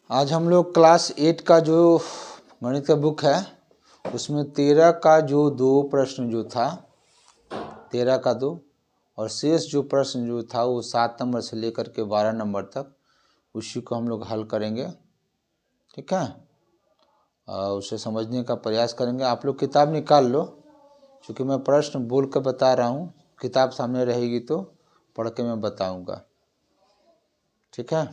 आज हम लोग क्लास 8 का जो गणित का बुक है उसमें 13 का जो 2 प्रश्न जो था 13 का 2 और शेष जो प्रश्न जो था वो 7 नंबर से लेकर के 12 नंबर तक उसी को हम लोग हल करेंगे। ठीक है, उसे समझने का प्रयास करेंगे। आप लोग किताब निकाल लो, क्योंकि मैं प्रश्न बोल कर बता रहा हूँ, किताब सामने रहेगी तो पढ़ के मैं बताऊँगा। ठीक है,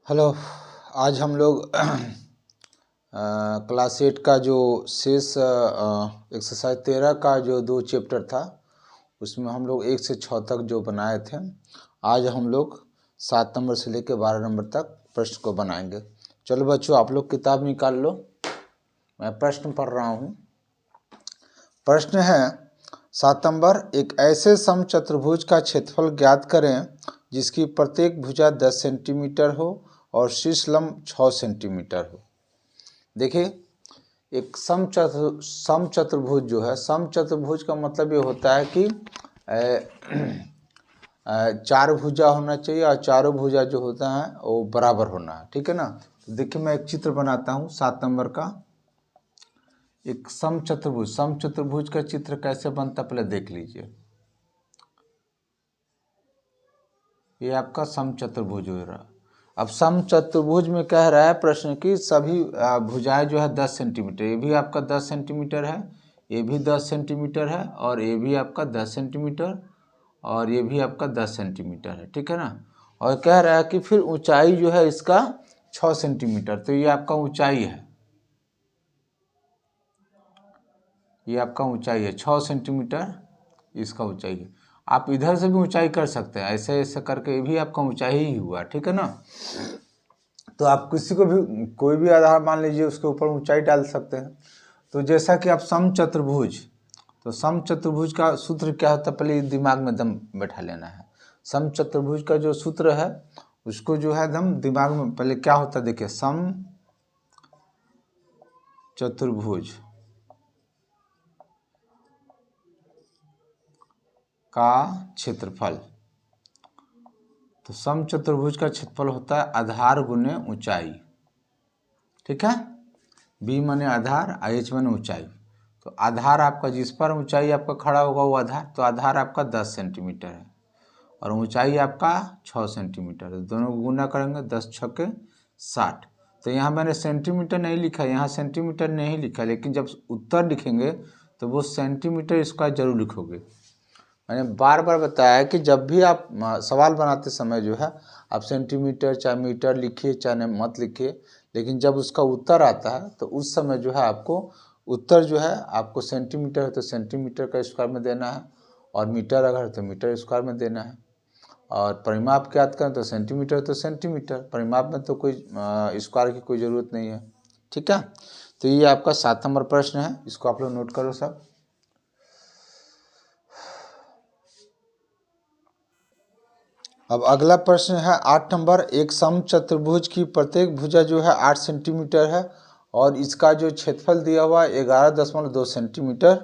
हेलो। आज हम लोग क्लास 8 का जो शेष एक्सरसाइज 13 का जो 2 चैप्टर था उसमें हम लोग 1 से 6 तक जो बनाए थे, आज हम लोग 7 नंबर से लेकर 12 नंबर तक प्रश्न को बनाएंगे। चलो बच्चों, आप लोग किताब निकाल लो, मैं प्रश्न पढ़ रहा हूँ। प्रश्न है 7 नंबर, एक ऐसे समचतुर्भुज का क्षेत्रफल ज्ञात करें जिसकी प्रत्येक भुजा 10 सेंटीमीटर हो और शीर्ष लंब 6 सेंटीमीटर हो। देखिए, एक समचतुर्भुज जो है, समचतुर्भुज का मतलब ये होता है कि 4 भुजा होना चाहिए और चारों भुजा जो होता है वो बराबर होना है। ठीक है ना। तो देखिए, मैं एक चित्र बनाता हूँ 7 नंबर का। एक समचतुर्भुज का चित्र कैसे बनता पहले देख लीजिए। ये आपका समचतुर्भुज हो रहा। अब समचतुर्भुज में कह रहा है प्रश्न की सभी भुजाएं जो है 10 सेंटीमीटर, ये भी आपका 10 सेंटीमीटर है, ये भी 10 सेंटीमीटर है और ये भी आपका 10 सेंटीमीटर और ये भी आपका 10 सेंटीमीटर है। ठीक है ना। और कह रहा है कि फिर ऊंचाई जो है इसका 6 सेंटीमीटर, तो ये आपका ऊंचाई है, ये आपका ऊंचाई है 6 सेंटीमीटर इसका ऊंचाई है। आप इधर से भी ऊंचाई कर सकते हैं, ऐसे ऐसे करके ये भी आपका ऊंचाई ही हुआ। ठीक है ना। तो आप किसी को भी कोई भी आधार मान लीजिए, उसके ऊपर ऊंचाई डाल सकते हैं। तो जैसा कि आप समचतुर्भुज, तो समचतुर्भुज का सूत्र क्या होता है पहले दिमाग में दम बैठा लेना है। समचतुर्भुज का जो सूत्र है उसको जो है दम दिमाग में पहले क्या होता है देखिए, समचतुर्भुज का क्षेत्रफल, तो समचतुर्भुज का क्षेत्रफल होता है आधार गुने ऊंचाई। ठीक है, बी माने आधार, एच माने ऊंचाई। तो आधार आपका जिस पर ऊंचाई आपका खड़ा होगा वो आधार, तो आधार आपका 10 सेंटीमीटर है और ऊंचाई आपका 6 सेंटीमीटर है। दोनों को गुना करेंगे 10 छक्के 60। तो यहाँ मैंने सेंटीमीटर नहीं लिखा, यहाँ सेंटीमीटर नहीं लिखा, लेकिन जब उत्तर लिखेंगे तो वो सेंटीमीटर स्क्वायर जरूर लिखोगे। मैंने बार बार बताया है कि जब भी आप सवाल बनाते समय जो है आप सेंटीमीटर चाहे मीटर लिखिए चाहे मत लिखिए, लेकिन जब उसका उत्तर आता है तो उस समय जो है आपको उत्तर जो है आपको सेंटीमीटर है तो सेंटीमीटर का स्क्वायर में देना है, और मीटर अगर है तो मीटर स्क्वायर में देना है, और परिमाप ज्ञात करें तो सेंटीमीटर तो सेंटीमीटर, परिमाप में तो कोई स्क्वायर की कोई ज़रूरत नहीं है। ठीक है, तो ये आपका 7 नंबर प्रश्न है, इसको आप लोग नोट करो सब। अब अगला प्रश्न है 8 नंबर, एक समचतुर्भुज की प्रत्येक भुजा जो है 8 सेंटीमीटर है और इसका जो क्षेत्रफल दिया हुआ 11.2 सेंटीमीटर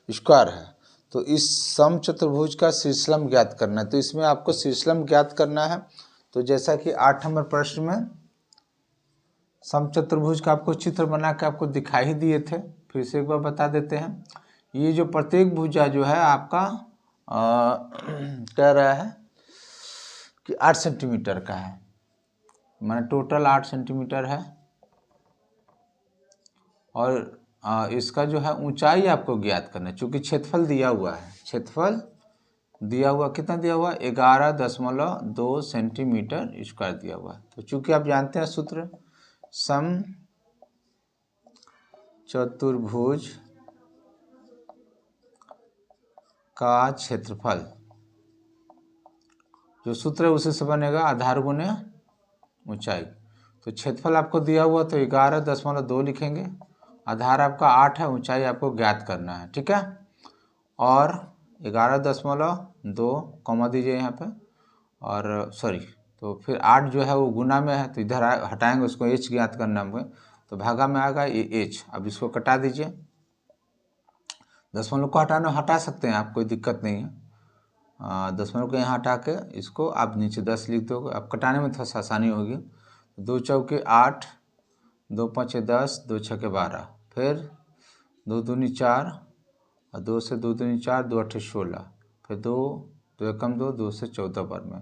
स्क्वायर है। तो इस समचतुर्भुज का शीर्षलंब ज्ञात करना है। तो इसमें आपको शीर्षलंब ज्ञात करना है। तो जैसा कि 8 नंबर प्रश्न में समचतुर्भुज का आपको चित्र बना के आपको दिखाई ही दिए थे, फिर से एक बार बता देते हैं। ये जो प्रत्येक भुजा जो है आपका कह रहा है कि 8 सेंटीमीटर का है, माने टोटल 8 सेंटीमीटर है, और इसका जो है ऊंचाई आपको ज्ञात करना है, चूँकि क्षेत्रफल दिया हुआ है। क्षेत्रफल दिया हुआ कितना दिया हुआ 11.2 सेंटीमीटर स्क्वायर दिया हुआ है। तो चूँकि आप जानते हैं सूत्र, समचतुर्भुज का क्षेत्रफल जो सूत्र है उसी से बनेगा आधार गुने ऊंचाई। तो क्षेत्रफल आपको दिया हुआ तो 11.2 लिखेंगे, आधार आपका 8 है, ऊंचाई आपको ज्ञात करना है। ठीक है, और 11.2 कॉमा दीजिए यहाँ पे, और सॉरी, तो फिर 8 जो है वो गुना में है तो इधर हटाएंगे उसको, एच ज्ञात करना है, तो भागा में आएगा ये एच। अब इसको कटा दीजिए, दशमलव को हटा सकते हैं आप, कोई दिक्कत नहीं है। दशमलव को यहाँ हटा के इसको आप नीचे 10 लिख दो, अब कटाने में थोड़ा सा आसानी होगी। 2 चौके 8, 2 पंचे 10, 2 छक्के 12, फिर 2 दूनी 4 और 2 से 2 दूनी 4, 2 अट्ठे 16, फिर 2 एकम 2, 2 से 14 पर में।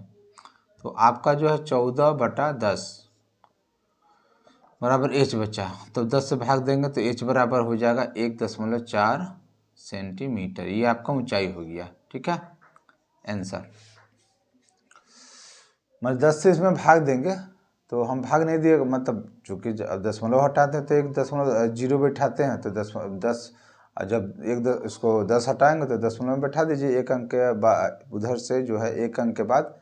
तो आपका जो है 14/10 बराबर h बचा। तो 10 से भाग देंगे तो h बराबर हो जाएगा 1.4 सेंटीमीटर। ये आपका ऊंचाई हो गया, ठीक है आंसर। मतलब 10 से इसमें भाग देंगे तो हम भाग नहीं दिए, मतलब चूँकि दशमलव हटाते हैं तो 1.0 बैठाते हैं, तो 10 जब इसको 10 हटाएंगे तो दशमलव बैठा दीजिए, एक अंक के बाद उधर से जो है एक अंक के बाद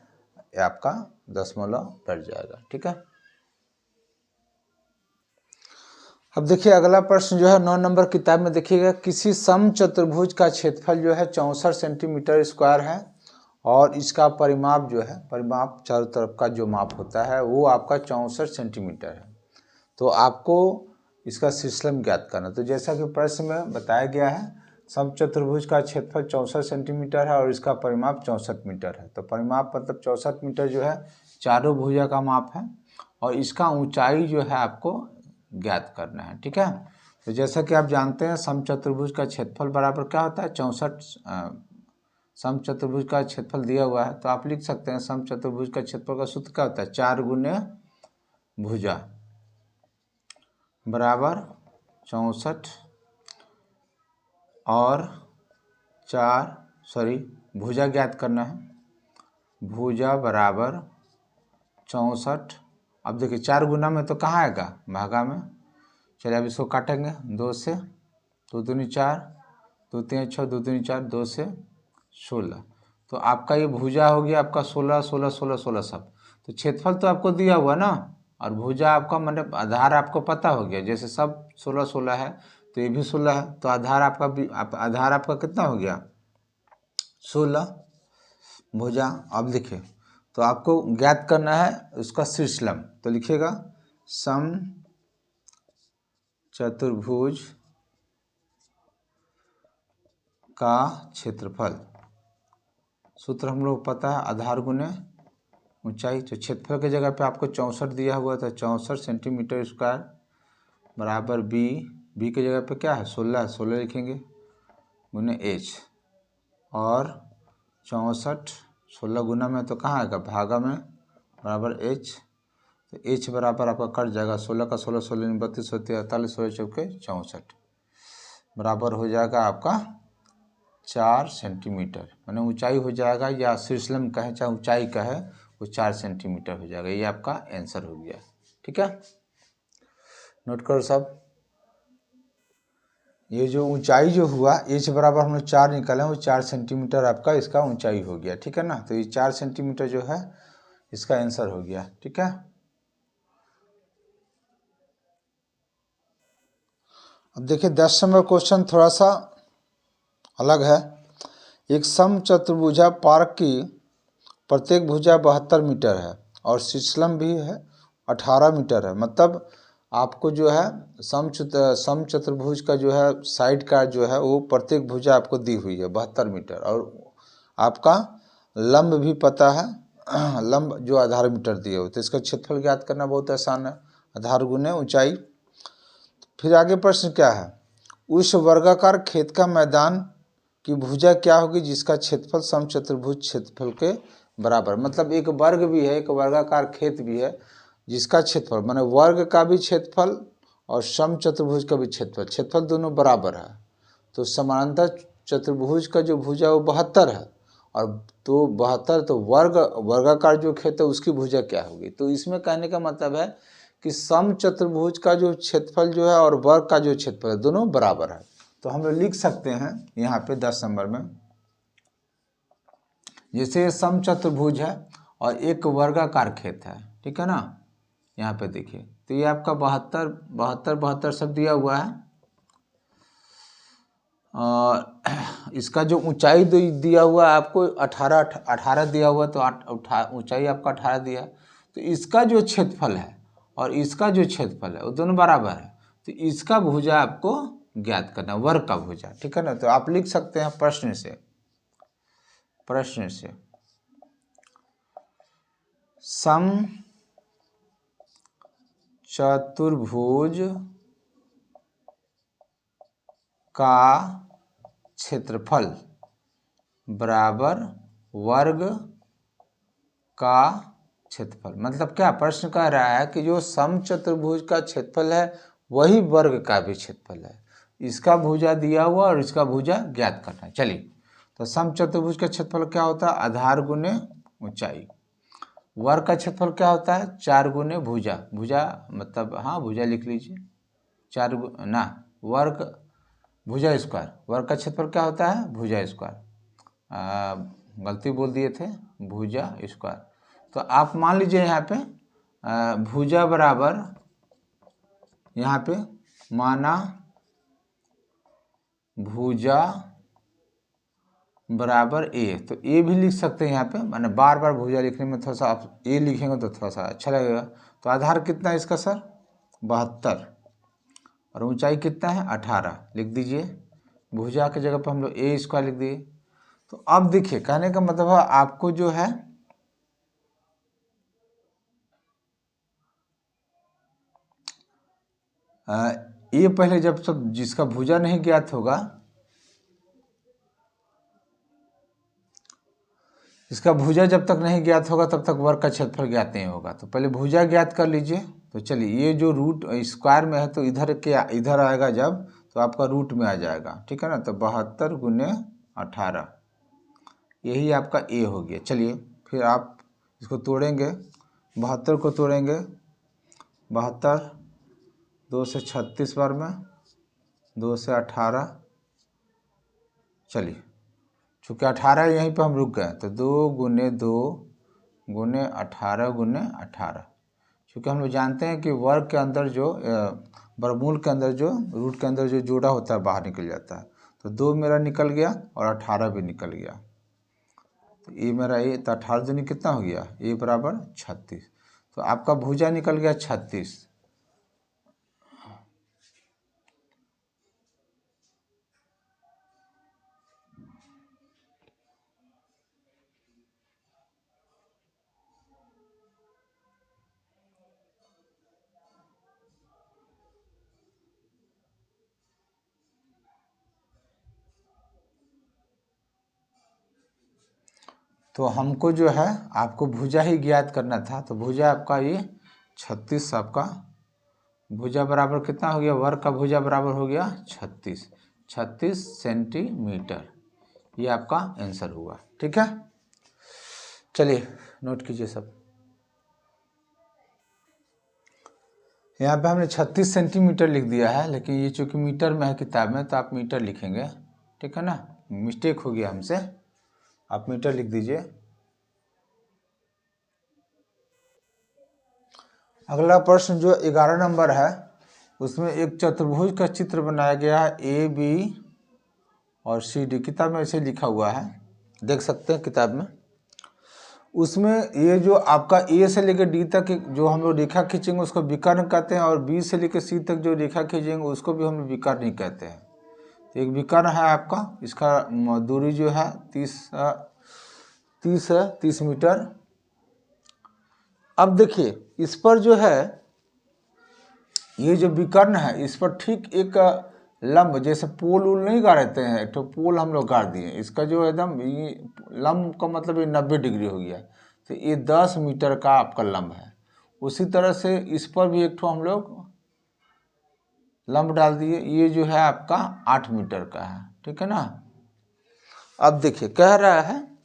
आपका दशमलव बढ़ जाएगा, ठीक है। अब देखिए अगला प्रश्न जो है 9 नंबर किताब में देखिएगा, किसी समचतुर्भुज का क्षेत्रफल जो है 64 सेंटीमीटर स्क्वायर है और इसका परिमाप जो है, परिमाप चारों तरफ का जो माप होता है वो आपका 64 सेंटीमीटर है। तो आपको इसका शीर्षलम ज्ञात करना। तो जैसा कि प्रश्न में बताया गया है, समचतुर्भुज का क्षेत्रफल 64 सेंटीमीटर है और इसका परिमाप 64 मीटर है। तो परिमाप मतलब 64 मीटर जो है चारों भुजा का माप है और इसका ऊंचाई जो है आपको ज्ञात करना है, ठीक है। तो जैसा कि आप जानते हैं समचतुर्भुज का क्षेत्रफल बराबर क्या होता है 64। समचतुर्भुज का क्षेत्रफल दिया हुआ है तो आप लिख सकते हैं समचतुर्भुज का क्षेत्रफल का सूत्र क्या होता है 4 गुने भुजा बराबर 64 और 4 भुजा ज्ञात करना है, भुजा बराबर 64। अब देखिए 4 गुना में तो कहाँ आएगा भागा में, चलिए अब इसको काटेंगे 2 से, 2 दूनी 4, 2 3 6, 2 दूनी 4, 2 से 16। तो आपका ये भुजा हो गया आपका 16 16 16 16 सब। तो क्षेत्रफल तो आपको दिया हुआ ना, और भुजा आपका मतलब आधार आपको पता हो गया, जैसे सब 16 16 है तो ये भी 16 है, तो आधार आपका भी आधार आपका कितना हो गया 16 भुजा। अब देखिए तो आपको ज्ञात करना है उसका शीर्षलम, तो लिखिएगा सम चतुर्भुज का क्षेत्रफल, सूत्र हम लोग पता है आधार गुने ऊंचाई। तो क्षेत्रफल की जगह पे आपको 64 दिया हुआ था, 64 सेंटीमीटर स्क्वायर बराबर बी की जगह पे क्या है 16 लिखेंगे गुने h, और 64 16 गुना में तो कहाँ आएगा भागा में बराबर h। तो h बराबर आपका कट जाएगा 16 का 16 16 32 होती है 48 16 चौके 64 बराबर हो जाएगा आपका 4 सेंटीमीटर, माने ऊंचाई हो जाएगा, या शीर्षलम कहे चाहे ऊंचाई कहे वो 4 सेंटीमीटर हो जाएगा। ये आपका आंसर हो गया, ठीक है। नोट करो सब, ये जो ऊंचाई जो हुआ h बराबर हम लोग 4 निकाले वो 4 सेंटीमीटर आपका इसका ऊंचाई हो गया, ठीक है ना। तो ये 4 सेंटीमीटर जो है इसका आंसर हो गया, ठीक है। अब देखिए 10 नंबर क्वेश्चन थोड़ा सा अलग है। एक समचतुर्भुजा पार्क की प्रत्येक भुजा 72 मीटर है और शीर्षलम भी है 18 मीटर है। मतलब आपको जो है समचतुर्भुज का जो है साइड का जो है वो प्रत्येक भुजा आपको दी हुई है 72 मीटर, और आपका लंब भी पता है लंब जो आधार मीटर दिए हुए, तो इसका क्षेत्रफल ज्ञात करना बहुत आसान है, आधार गुने ऊंचाई। फिर आगे प्रश्न क्या है, उस वर्गाकार खेत का मैदान की भुजा क्या होगी जिसका क्षेत्रफल समचतुर्भुज क्षेत्रफल के बराबर। मतलब एक वर्ग भी है, एक वर्गाकार खेत भी है जिसका क्षेत्रफल माने वर्ग का भी क्षेत्रफल और समचतुर्भुज का भी क्षेत्रफल दोनों बराबर है। तो समानांतर चतुर्भुज का जो भुजा वो 72 है, और तो 72 तो वर्गाकार जो खेत है उसकी भुजा क्या होगी। तो इसमें कहने का मतलब है कि समचतुर्भुज का जो क्षेत्रफल जो है और वर्ग का जो क्षेत्रफल है दोनों बराबर है। तो हम लोग लिख सकते हैं यहाँ पे 10 नंबर में, जैसे समचतुर्भुज है और एक वर्गाकार खेत है, ठीक है ना। यहाँ पे देखिए तो ये आपका 72 सब दिया हुआ है, और इसका जो ऊंचाई दिया हुआ है आपको 18 दिया हुआ, तो ऊंचाई आपका 18 दिया। तो इसका जो क्षेत्रफल है और इसका जो क्षेत्रफल है वो दोनों बराबर है, तो इसका भुजा आपको ज्ञात करना, वर्ग का भुजा, ठीक है ना। तो आप लिख सकते हैं प्रश्न से प्रश्न से समचतुर्भुज का क्षेत्रफल बराबर वर्ग का क्षेत्रफल। मतलब क्या प्रश्न कह रहा है कि जो समचतुर्भुज का क्षेत्रफल है वही वर्ग का भी क्षेत्रफल है। इसका भुजा दिया हुआ और इसका भुजा ज्ञात करना है। चलिए, तो समचतुर्भुज का क्षेत्रफल क्या होता है? आधार गुने ऊंचाई। वर्ग का क्षेत्रफल क्या होता है? 4 गुने भुजा। भुजा मतलब हाँ, भुजा लिख लीजिए, 4 ना वर्ग भुजा स्क्वायर। वर्ग का क्षेत्रफल क्या होता है? भुजा स्क्वायर। गलती बोल दिए थे, भुजा स्क्वायर। तो आप मान लीजिए यहाँ पे भुजा बराबर, यहाँ पे माना भुजा बराबर ए, तो ए भी लिख सकते हैं यहाँ पे। मैंने बार बार भुजा लिखने में थोड़ा सा आप ए लिखेंगे तो थोड़ा सा अच्छा लगेगा। तो आधार कितना है इसका सर? 72, और ऊंचाई कितना है? 18 लिख दीजिए। भुजा की जगह पर हम लोग ए स्क्वायर लिख दिए। तो अब देखिए, कहने का मतलब है आपको जो है ये पहले जब सब जिसका भुजा नहीं ज्ञात होगा, इसका भुजा जब तक नहीं ज्ञात होगा तब तक वर्ग का क्षेत्रफल ज्ञात नहीं होगा। तो पहले भुजा ज्ञात कर लीजिए। तो चलिए, ये जो रूट स्क्वायर में है तो इधर के इधर आएगा जब, तो आपका रूट में आ जाएगा, ठीक है ना। तो 72 गुने 18, यही आपका ए हो गया। चलिए फिर आप इसको तोड़ेंगे, 72 को तोड़ेंगे, 72 2 से 36 बार में, 2 से 18। चलिए, चूँकि 18 यहीं पर हम रुक गए, तो 2 गुने 2 गुने 18 गुने 18। चूँकि हम लोग जानते हैं कि वर्ग के अंदर जो वर्गमूल के अंदर जो रूट के अंदर जो जोड़ा होता है बाहर निकल जाता है। तो 2 मेरा निकल गया और 18 भी निकल गया। तो ये मेरा ए, तो 18 दूनी कितना हो गया? ए बराबर 36। तो आपका भुजा निकल गया 36। तो हमको जो है आपको भुजा ही ज्ञात करना था। तो भुजा आपका ये 36, आपका भुजा बराबर कितना हो गया? वर्ग का भुजा बराबर हो गया 36 सेंटीमीटर। ये आपका आंसर हुआ, ठीक है। चलिए नोट कीजिए सब। यहाँ पे हमने 36 सेंटीमीटर लिख दिया है, लेकिन ये चूँकि मीटर में है किताब में, तो आप मीटर लिखेंगे, ठीक है ना। मिस्टेक हो गया हमसे, आप मीटर लिख दीजिए। अगला प्रश्न जो 11 नंबर है, उसमें एक चतुर्भुज का चित्र बनाया गया है, ए बी और सी डी। किताब में ऐसे लिखा हुआ है, देख सकते हैं किताब में। उसमें ये जो आपका ए से लेकर डी तक जो हम लोग रेखा खींचेंगे उसको विकर्ण कहते हैं, और बी से लेकर सी तक जो रेखा खींचेंगे उसको भी हम लोग विकर्ण ही कहते हैं। तो एक विकर्ण है आपका, इसका दूरी जो है 30 मीटर। अब देखिए, इस पर जो है ये जो विकर्ण है, इस पर ठीक एक लंब, जैसे पोल उल नहीं गाड़ते हैं, एक तो पोल हम लोग गाड़ दिए। इसका जो है एकदम ये लंब का मतलब ये 90 डिग्री हो गया। तो ये 10 मीटर का आपका लंब है। उसी तरह से इस पर भी एक तो हम लोग लंब डाल दिए, ये जो है आपका 8 मीटर का है, ठीक है ना। अब देखिए कह रहा है,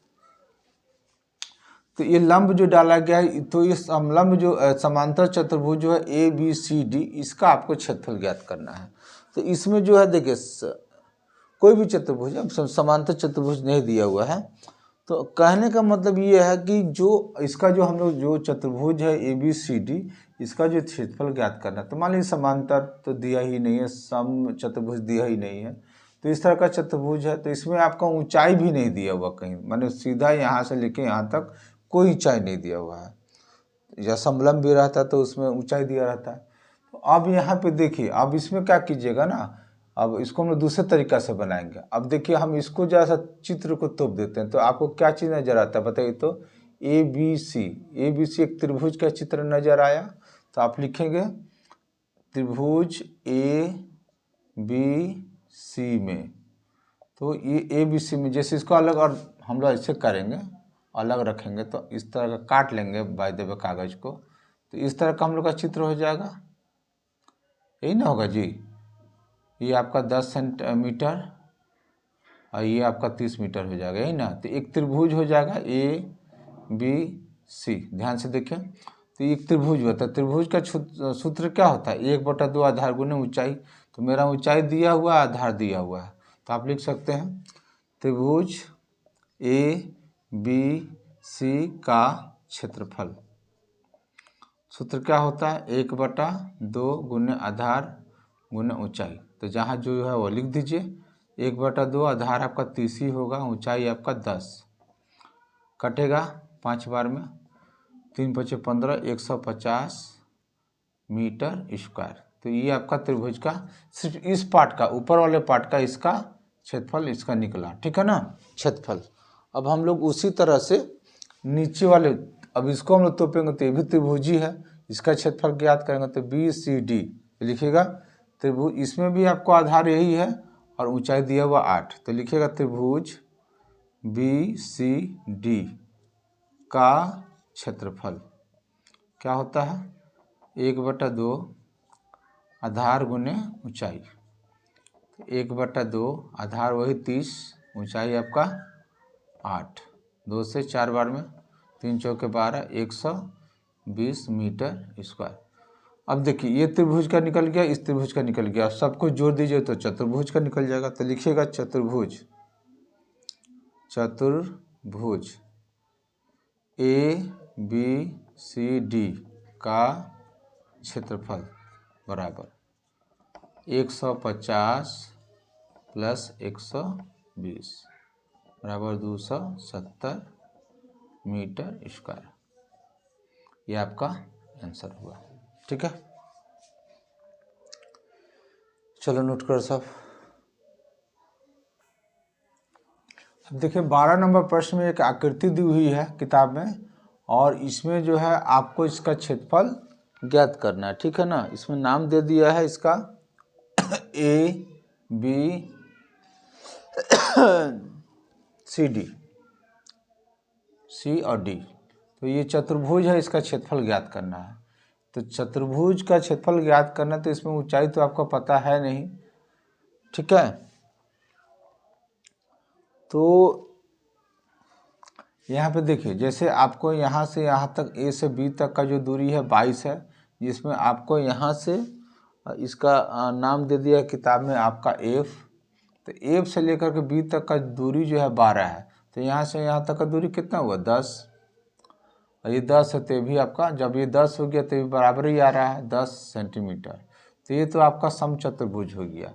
तो ये लंब जो डाला गया है, तो ये समलंब जो समांतर चतुर्भुज जो है ए बी सी डी, इसका आपको क्षेत्रफल ज्ञात करना है। तो इसमें जो है देखिए, कोई भी चतुर्भुज, अब समांतर चतुर्भुज नहीं दिया हुआ है, तो कहने का मतलब ये है कि जो इसका जो हम लोग जो चतुर्भुज है ए बी सी डी, इसका जो क्षेत्रफल ज्ञात करना है। तो मान लीजिए समांतर तो दिया ही नहीं है, सम चतुर्भुज दिया ही नहीं है, तो इस तरह का चतुर्भुज है। तो इसमें आपका ऊंचाई भी नहीं दिया हुआ कहीं, माने सीधा यहाँ से लेके यहाँ तक कोई ऊंचाई नहीं दिया हुआ है। या समलंब भी रहता तो उसमें ऊंचाई दिया रहता है। तो अब यहाँ पे देखिए, अब इसमें क्या कीजिएगा ना, अब इसको हम लोग दूसरे तरीका से बनाएंगे। अब देखिए हम इसको जैसा चित्र को तोप देते हैं तो आपको क्या चीज़ नज़र आता है बताइए तो। ABC एक त्रिभुज का चित्र नज़र आया तो आप लिखेंगे त्रिभुज ABC में। तो ये ABC में जैसे इसको अलग और हम लोग ऐसे करेंगे, अलग रखेंगे तो इस तरह का काट लेंगे बाय द वे कागज़ को, तो इस तरह का हम लोग का चित्र हो जाएगा। यही ना होगा जी। ये आपका 10 सेंटीमीटर और ये आपका 30 मीटर हो जाएगा, यही ना। तो एक त्रिभुज हो जाएगा ABC। ध्यान से देखें तो एक त्रिभुज होता है। त्रिभुज का सूत्र क्या होता है? 1/2 आधार गुने ऊंचाई। तो मेरा ऊंचाई दिया हुआ, आधार दिया हुआ है, तो आप लिख सकते हैं त्रिभुज ABC का क्षेत्रफल। सूत्र क्या होता है? 1/2 गुने आधार गुने ऊंचाई। तो जहाँ जो है वो लिख दीजिए। 1/2 आधार आपका 30 ही होगा, ऊंचाई आपका 10, कटेगा 5 बार में, 3 × 5 = 15, 150 मीटर स्क्वायर। तो ये आपका त्रिभुज का सिर्फ इस पार्ट का, ऊपर वाले पार्ट का इसका क्षेत्रफल इसका निकला, ठीक है ना, क्षेत्रफल। अब हम लोग उसी तरह से नीचे वाले, अब इसको हम लोग तोपेंगे तो ये भी त्रिभुज ही है, इसका क्षेत्रफल ज्ञात करेंगे तो BCD लिखिएगा। त्रिभुज इसमें भी आपको आधार यही है और ऊंचाई दिया हुआ 8, तो लिखिएगा त्रिभुज BCD का क्षेत्रफल क्या होता है? 1/2 आधार गुने ऊंचाई। 1/2 आधार वही 30, ऊंचाई आपका 8, 2 से 4 बार में, 3 × 4 = 12, 120 मीटर स्क्वायर। अब देखिए ये त्रिभुज का निकल गया, इस त्रिभुज का निकल गया, सबको जोड़ दीजिए तो चतुर्भुज का निकल जाएगा। तो लिखिएगा चतुर्भुज ABCD का क्षेत्रफल बराबर 150 + 120 बराबर 270 मीटर स्क्वायर। ये आपका आंसर हुआ, ठीक है। चलो नोट करो सब। अब देखिए 12 नंबर प्रश्न में एक आकृति दी हुई है किताब में, और इसमें जो है आपको इसका क्षेत्रफल ज्ञात करना है, ठीक है ना। इसमें नाम दे दिया है इसका ABCD, C और D। तो ये चतुर्भुज है, इसका क्षेत्रफल ज्ञात करना है। तो चतुर्भुज का क्षेत्रफल ज्ञात करना, तो इसमें ऊंचाई तो आपको पता है नहीं, ठीक है। तो यहाँ पे देखिए जैसे आपको यहाँ से यहाँ तक A से B तक का जो दूरी है 22 है, जिसमें आपको यहाँ से इसका नाम दे दिया किताब में आपका F। तो F से लेकर के B तक का दूरी जो है 12 है। तो यहाँ से यहाँ तक का दूरी कितना हुआ? 10। और ये 10 है तो भी आपका, जब ये 10 हो गया तो ये बराबर ही आ रहा है 10 सेंटीमीटर। तो ये तो आपका समचतुर्भुज हो गया।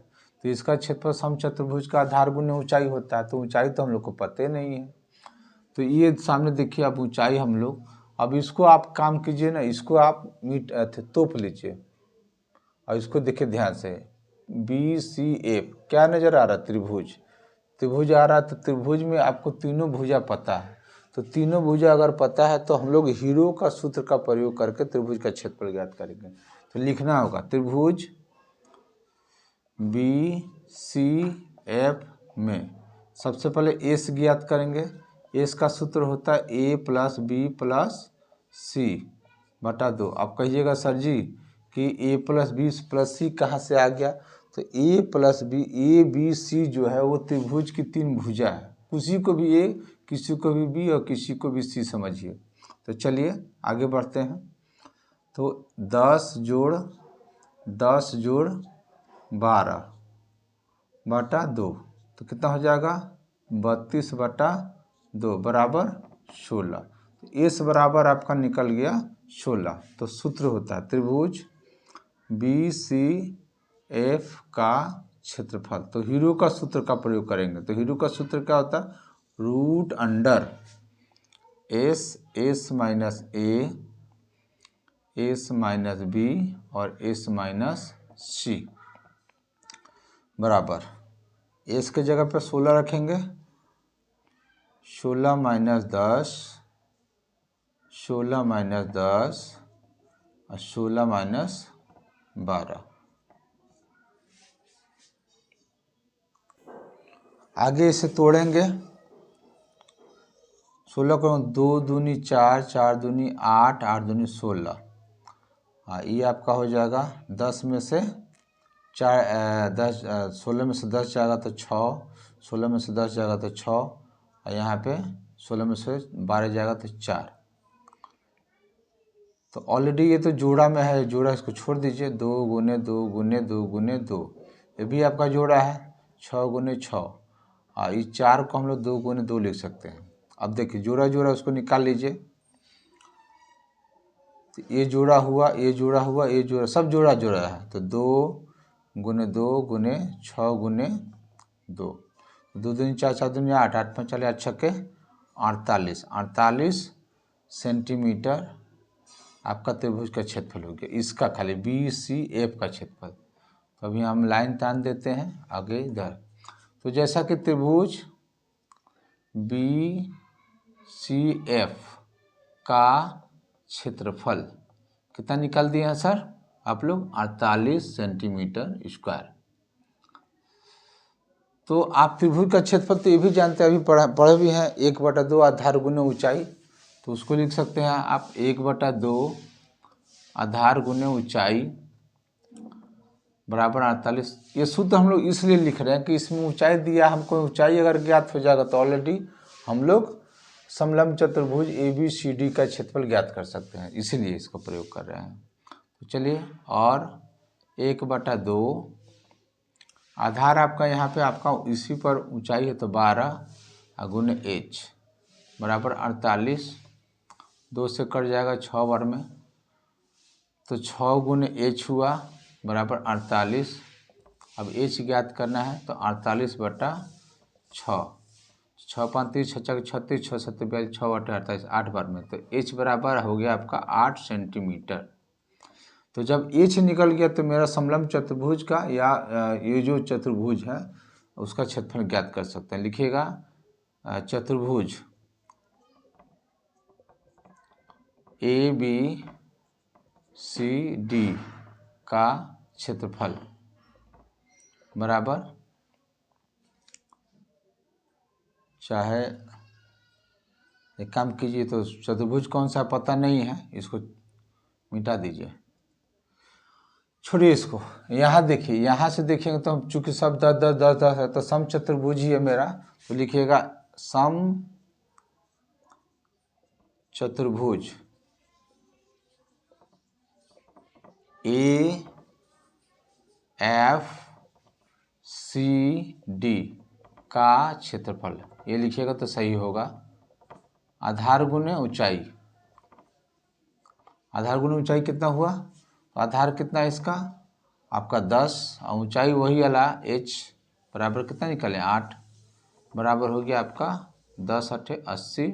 तो इसका क्षेत्रफल समचतुर्भुज का आधार गुने ऊंचाई होता है। तो ऊंचाई तो हम लोग को पता ही नहीं है। तो ये सामने देखिए आप ऊंचाई हम लोग, अब इसको आप काम कीजिए ना, इसको आप तोप लीजिए और इसको देखिए ध्यान से। BCF क्या नज़र आ रहा है? त्रिभुज आ रहा है। तो त्रिभुज में आपको तीनों भुजा पता है। तो तीनों भुजा अगर पता है तो हम लोग हीरो का सूत्र का प्रयोग करके त्रिभुज का क्षेत्रफल ज्ञात करेंगे। तो लिखना होगा त्रिभुज BCF में सबसे पहले एस ज्ञात करेंगे। एस का सूत्र होता है A + B + C/2। आप कहिएगा सर जी कि A + B + C कहाँ से आ गया? तो A + B, ABC जो है वो त्रिभुज की 3 भुजा है। किसी को भी A, किसी को भी B और किसी को भी C समझिए। तो चलिए आगे बढ़ते हैं। तो 10 + 12/2 तो कितना हो जाएगा? 32/2 बराबर 16। तो एस बराबर आपका निकल गया 16। तो सूत्र होता है त्रिभुज BCF का क्षेत्रफल। तो हीरो का सूत्र का प्रयोग करेंगे। तो हीरो का सूत्र क्या होता है? √Under S - A, S - B और S - C। बराबर एस के जगह पे 16 रखेंगे, 16 माइनस 10, 16 माइनस 10 और 16 माइनस 12। आगे इसे तोड़ेंगे, 16 को 2 दूनी 4, 4 दूनी 8, 8 दूनी 16। हाँ, ये आपका हो जाएगा 10 में से 16 में से 10 जाएगा तो 6, 16 में से 10 जाएगा तो 6 और यहाँ पे 16 में से 12 जाएगा तो 4। तो ऑलरेडी ये तो जोड़ा में है, जोड़ा इसको छोड़ दीजिए, 2 गुने 2 गुने 2 गुने 2, ये भी आपका जोड़ा है, 6 गुने 6। हाँ, इस 4 को हम लोग 2 गुने 2 लिख सकते हैं। अब देखिए जोड़ा जोड़ा उसको निकाल लीजिए, तो ये जोड़ा हुआ, ये जोड़ा हुआ, ये जोड़ा, सब जोड़ा जोड़ा है। तो 2 गुने 2 गुने 6 गुने 2, 2 दूनी 4, 4 दूनी 8, 8 5 चले 8 छक्के 48, 48 सेंटीमीटर आपका त्रिभुज का क्षेत्रफल हो गया, इसका खाली BCF का क्षेत्रफल। तो अभी हम लाइन तान देते हैं आगे इधर। तो जैसा कि त्रिभुज BCF का क्षेत्रफल कितना निकाल दिए हैं सर आप लोग, 48 सेंटीमीटर स्क्वायर। तो आप त्रिभुज का क्षेत्रफल तो ये भी जानते हैं, अभी पढ़े भी हैं, 1/2 आधार गुने ऊंचाई। तो उसको लिख सकते हैं आप 1/2 आधार गुने ऊंचाई बराबर 48। ये शुद्ध हम लोग इसलिए लिख रहे हैं कि इसमें ऊंचाई दिया, हमको ऊंचाई अगर ज्ञात हो जाएगा तो ऑलरेडी हम लोग समलंब चतुर्भुज ABCD का क्षेत्रफल ज्ञात कर सकते हैं, इसीलिए इसको प्रयोग कर रहे हैं। तो चलिए, और 1/2 आधार आपका यहाँ पे आपका इसी पर ऊंचाई है तो 12 गुने H बराबर 48, 2 से कट जाएगा 6 बार में, तो 6 गुने H हुआ बराबर 48। अब H ज्ञात करना है तो 48/6, 6 5 30 6 36, 6 7 42, 6 8 48, 8 बार में, तो H बराबर हो गया आपका 8 सेंटीमीटर। तो जब H निकल गया तो मेरा समलंब चतुर्भुज का या ये जो चतुर्भुज है उसका क्षेत्रफल ज्ञात कर सकते हैं। लिखिएगा चतुर्भुज ABCD का क्षेत्रफल बराबर, चाहे एक काम कीजिए, तो चतुर्भुज कौन सा पता नहीं है, इसको मिटा दीजिए, छोड़िए इसको। यहाँ देखिए, यहाँ से देखिएगा तो हम चूंकि सब 10 10 10 10 है तो सम चतुर्भुज ही है मेरा, तो लिखिएगा सम चतुर्भुज AFCD का क्षेत्रफल, ये लिखिएगा तो सही होगा। आधार गुने ऊंचाई, आधार गुने ऊंचाई कितना हुआ, आधार कितना है इसका आपका 10 और ऊंचाई वही वाला H बराबर कितना निकले 8, बराबर हो गया आपका 10 8 80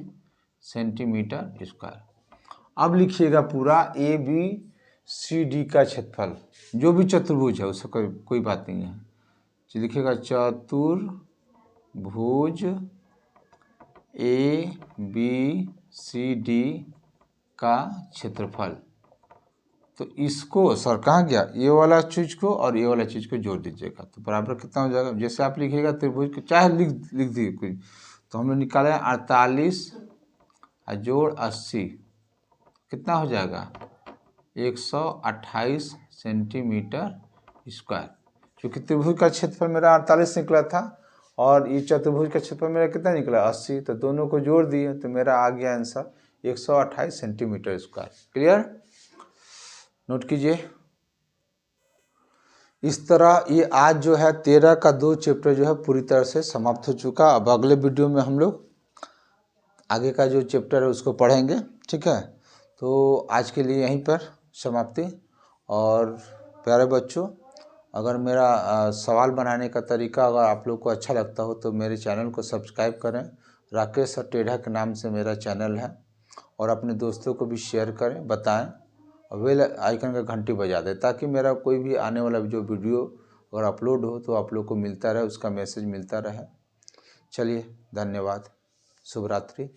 सेंटीमीटर स्क्वायर। अब लिखिएगा पूरा ABCD का क्षेत्रफल, जो भी चतुर्भुज है उससे कोई बात नहीं है, तो लिखिएगा चतुर्भुज ABCD का क्षेत्रफल। तो इसको सर कहाँ गया, ये वाला चीज को और ये वाला चीज को जोड़ दीजिएगा तो बराबर कितना हो जाएगा, जैसे आप लिखिएगा त्रिभुज को चाहे लिख दीजिए कोई, तो हम लोग निकाले 48 जोड़ 80 कितना हो जाएगा 128 सेंटीमीटर स्क्वायर। क्योंकि त्रिभुज का क्षेत्रफल मेरा 48 निकला था और ये चतुर्भुज का क्षेत्रफल मेरा कितना निकला 80, तो दोनों को जोड़ दिए तो मेरा आ गया answer 128 centimetre square. Clear, note कीजिए। इस तरह ये आज जो है 13 का 2 चैप्टर जो है पूरी तरह से समाप्त हो चुका। अब अगले वीडियो में हम लोग आगे का जो चैप्टर है उसको पढ़ेंगे, ठीक है। तो आज के लिए यहीं पर समाप्ति। और प्यारे बच्चों, अगर मेरा सवाल बनाने का तरीका अगर आप लोग को अच्छा लगता हो तो मेरे चैनल को सब्सक्राइब करें। राकेश सर टेढ़ा के नाम से मेरा चैनल है, और अपने दोस्तों को भी शेयर करें, बताएं, और बेल आइकन का घंटी बजा दें ताकि मेरा कोई भी आने वाला जो वीडियो और अपलोड हो तो आप लोग को मिलता रहे, उसका मैसेज मिलता रहे। चलिए, धन्यवाद, शुभ रात्रि।